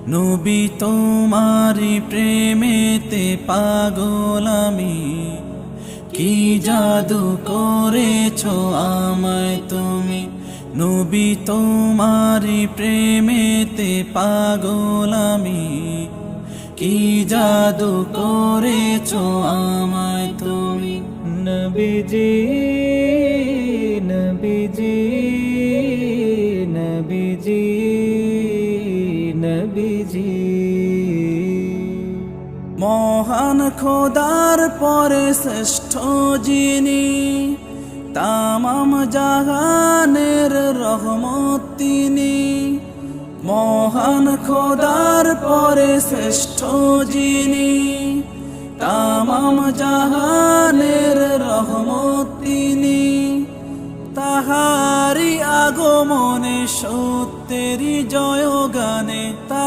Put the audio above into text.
নবী তোমারি প্রেমেতে পাগল আমি, কি জাদু করেছো আমায় তুমি। নবী তোমারি প্রেমেতে পাগল আমি, কি জাদু করেছো আমায় তুমি। নবীজি নবীজি নবীজি নবীজি। মহান খোদার পরে শ্রেষ্ঠ যিনি, তামাম জাহানের রহমত তিনি। মহান খোদার পরে শ্রেষ্ঠ যিনি, তামাম জাহানের রহমত তিনি। তাহারি আগমনে সত্যেরি জয় গানে।